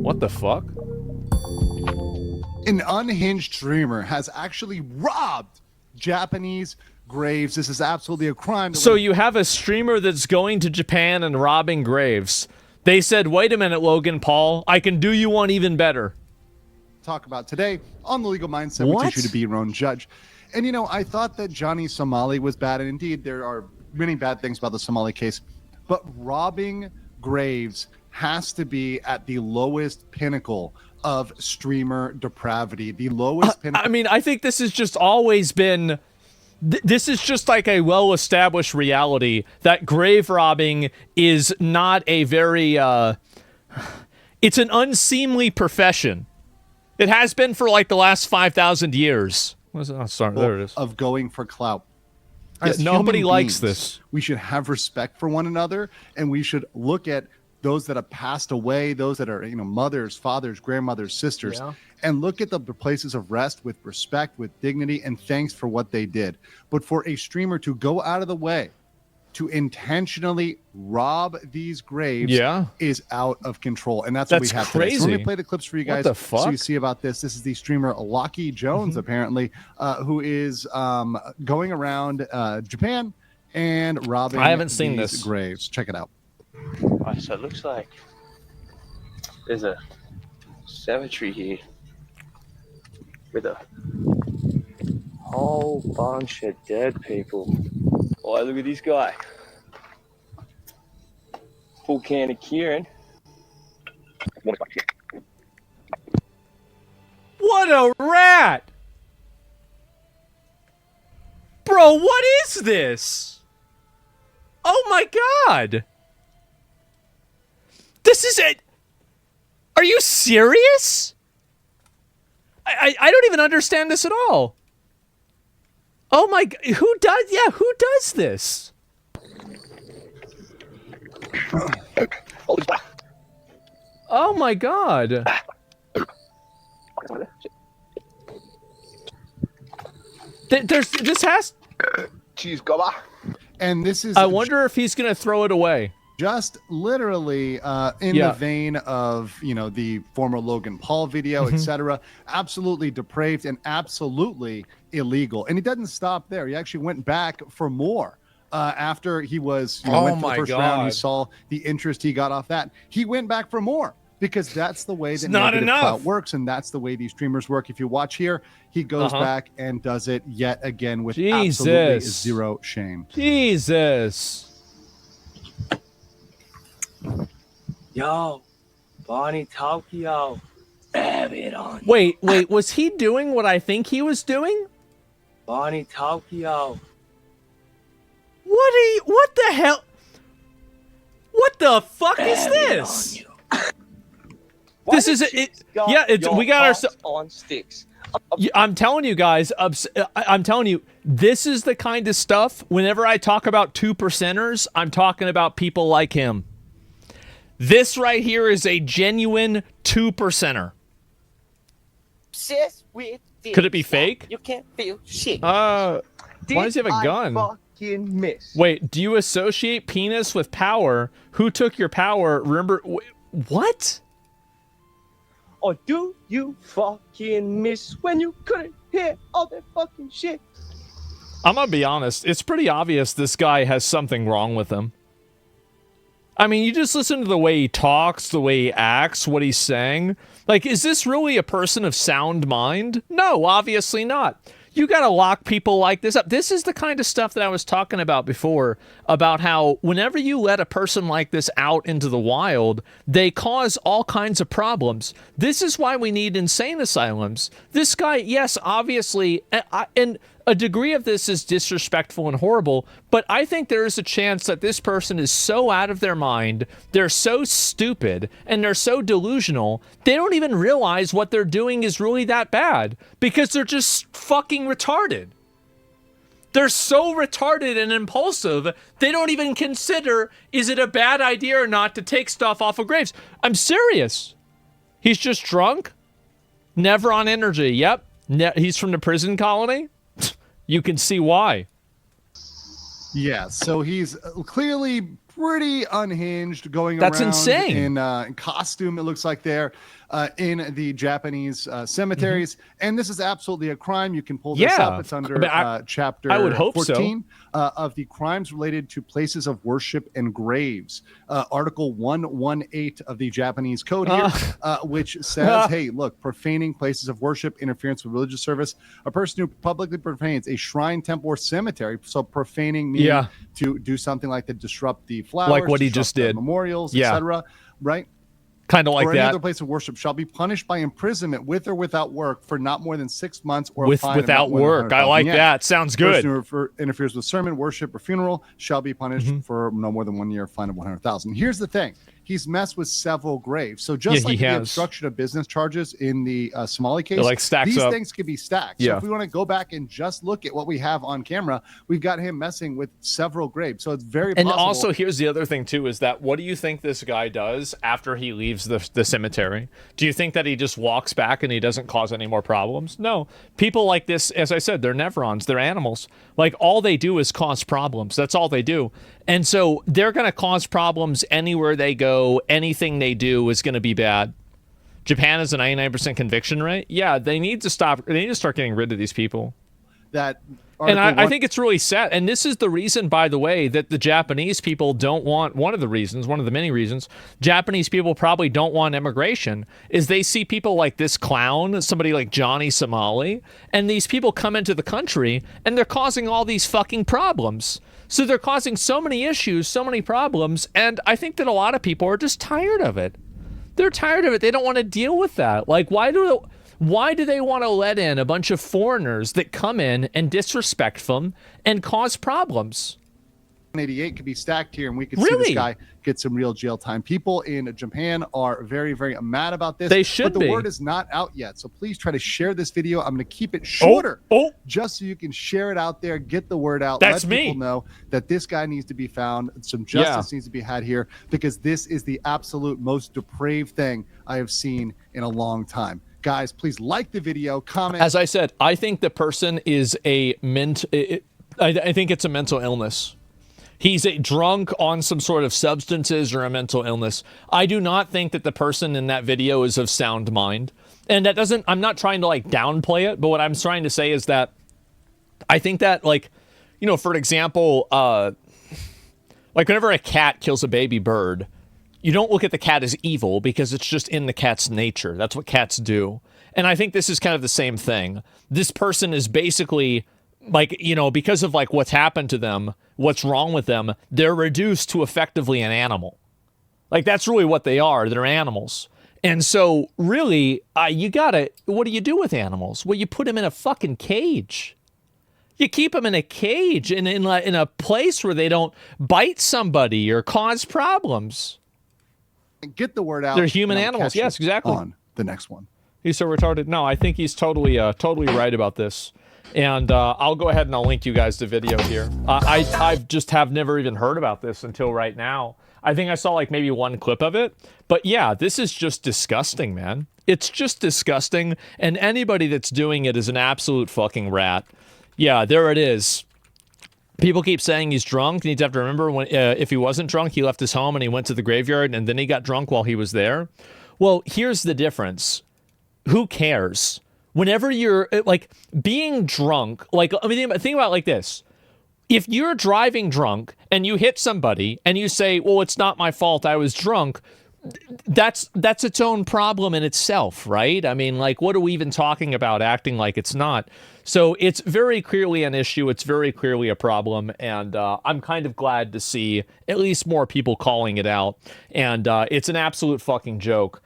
What the fuck? An unhinged streamer has actually robbed Japanese graves. This is absolutely a crime. So you have a streamer that's going to Japan and robbing graves. They said, wait a minute, Logan Paul, I can do you one even better. Talk about today on The Legal Mindset. What? We teach you to be your own judge. And, you know, I thought that Johnny Somali was bad, and indeed there are many bad things about the Somali case, but robbing graves has to be at the lowest pinnacle of streamer depravity. The lowest pinnacle. I mean, I think this has just always been... This is just like a well-established reality that grave robbing is not a very... it's an unseemly profession. It has been for like the last 5,000 years. Oh, sorry, there it is. Of going for clout. Yeah, nobody likes beings, this. We should have respect for one another, and we should look at those that have passed away, those that are, you know, mothers, fathers, grandmothers, sisters, and look at the places of rest with respect, with dignity, and thanks for what they did. But for a streamer to go out of the way to intentionally rob these graves is out of control. And that's what we have crazy. today. So let me play the clips for you guys What the fuck? so you see about this. This is the streamer Lucky Jones, apparently, who is going around Japan and robbing I haven't seen these this. graves. Check it out. Alright, so it looks like there's a cemetery here with a whole bunch of dead people. Oh, look at this guy. Full can of Kieran. What a rat! Bro, what is this? Oh my god! This is it! Are you serious? I don't even understand this at all. Oh my god, who does this? Oh my god. This has... Cheese gobber. And this is... I wonder if he's going to throw it away. Just literally in the vein of, you know, the former Logan Paul video, etc. Absolutely depraved and absolutely illegal. And he doesn't stop there. He actually went back for more. After he was, you know, went for the first round, he saw the interest he got off that. He went back for more because that's the way that negative clout works, and that's the way these streamers work. If you watch here, he goes back and does it yet again with absolutely zero shame. Jesus. Yo, Bonnie Tokyo. Have it on. Wait, was he doing what I think he was doing? Bonnie Tokyo. What the hell? What the fuck is this? This is it. Yeah, we got ourselves on sticks. I'm telling you guys, I'm telling you, this is the kind of stuff, whenever I talk about 2%ers, I'm talking about people like him. This right here is a genuine 2%er. Could it be fake? You can't feel shit. Why does he have a gun? Fucking miss. Wait, do you associate penis with power? Who took your power? Remember, what? Or do you fucking miss when you couldn't hear all that fucking shit? I'm gonna be honest, it's pretty obvious this guy has something wrong with him. I mean, you just listen to the way he talks, the way he acts, what he's saying. Like, is this really a person of sound mind? No, obviously not. You gotta lock people like this up. This is the kind of stuff that I was talking about before, about how whenever you let a person like this out into the wild, they cause all kinds of problems. This is why we need insane asylums. This guy, yes, obviously, and a degree of this is disrespectful and horrible, but I think there is a chance that this person is so out of their mind, they're so stupid, and they're so delusional, they don't even realize what they're doing is really that bad, because they're just fucking retarded. They're so retarded and impulsive, they don't even consider, is it a bad idea or not to take stuff off of graves? I'm serious. He's just drunk, never on energy. Yep, he's from the prison colony. You can see why. Yeah, so he's clearly pretty unhinged, going That's around insane. in costume, it looks like they're in the Japanese cemeteries. And this is absolutely a crime. You can pull this up. It's under chapter I would hope 14 of the crimes related to places of worship and graves. Article 118 of the Japanese code here, which says, hey, look, profaning places of worship, interference with religious service, a person who publicly profanes a shrine, temple, or cemetery. So profaning means to do something like to disrupt the flowers, like what he just did, memorials, etc. Right? Kind of like or that. Any other place of worship shall be punished by imprisonment with or without work for not more than 6 months, or a fine without work. I like that. Sounds good. Person who interferes with sermon, worship, or funeral shall be punished for no more than 1 year, fine of 100,000. Here's the thing. He's messed with several graves. So just like the obstruction of business charges in the Somali case, like these up. things can be stacked. So if we want to go back and just look at what we have on camera, we've got him messing with several graves. So it's very possible. And also, here's the other thing, too, is that what do you think this guy does after he leaves the cemetery? Do you think that he just walks back and he doesn't cause any more problems? No. People like this, as I said, they're nevrons. They're animals. Like, all they do is cause problems. That's all they do. And so they're going to cause problems anywhere they go. Anything they do is going to be bad. Japan has a 99% conviction rate. Yeah, they need to stop. They need to start getting rid of these people. And I think it's really sad. And this is the reason, by the way, that the Japanese people don't want, one of the many reasons, Japanese people probably don't want immigration, is they see people like this clown, somebody like Johnny Somali, and these people come into the country, and they're causing all these fucking problems. So they're causing so many issues, so many problems, and I think that a lot of people are just tired of it. They're tired of it. They don't want to deal with that. Like, why do they want to let in a bunch of foreigners that come in and disrespect them and cause problems? 188 could be stacked here, and we could see this guy get some real jail time. People in Japan are very, very mad about this. They should be. But the word is not out yet, so please try to share this video. I'm going to keep it shorter, just so you can share it out there, get the word out. Let people know that this guy needs to be found. Some justice needs to be had here, because this is the absolute most depraved thing I have seen in a long time. Guys, please like the video, comment. As I said, I think the person is I think it's a mental illness. He's a drunk on some sort of substances or a mental illness. I do not think that the person in that video is of sound mind. And that doesn't, I'm not trying to like downplay it, but what I'm trying to say is that I think that, like, you know, for example, like whenever a cat kills a baby bird, you don't look at the cat as evil because it's just in the cat's nature. That's what cats do. And I think this is kind of the same thing. This person is basically, like, you know, because of like what's happened to them, what's wrong with them, they're reduced to effectively an animal. Like, that's really what they are. They're animals. And so really, what do you do with animals? Well, you put them in a fucking cage. You keep them in a cage in a place where they don't bite somebody or cause problems. Get the word out. They're human animals. Yes, exactly. On the next one. He's so retarded. No, I think he's totally right about this. And I'll go ahead and I'll link you guys the video here. I just have never even heard about this until right now. I think I saw like maybe one clip of it. But yeah, this is just disgusting, man. It's just disgusting. And anybody that's doing it is an absolute fucking rat. Yeah, there it is. People keep saying he's drunk. You need to have to remember, when if he wasn't drunk, he left his home and he went to the graveyard and then he got drunk while he was there. Well, here's the difference. Who cares? Whenever you're, like, being drunk, like, I mean, think about it like this. If you're driving drunk and you hit somebody and you say, well, it's not my fault, I was drunk, that's its own problem in itself, right? I mean, like, what are we even talking about acting like it's not? So it's very clearly an issue. It's very clearly a problem. And I'm kind of glad to see at least more people calling it out. And it's an absolute fucking joke.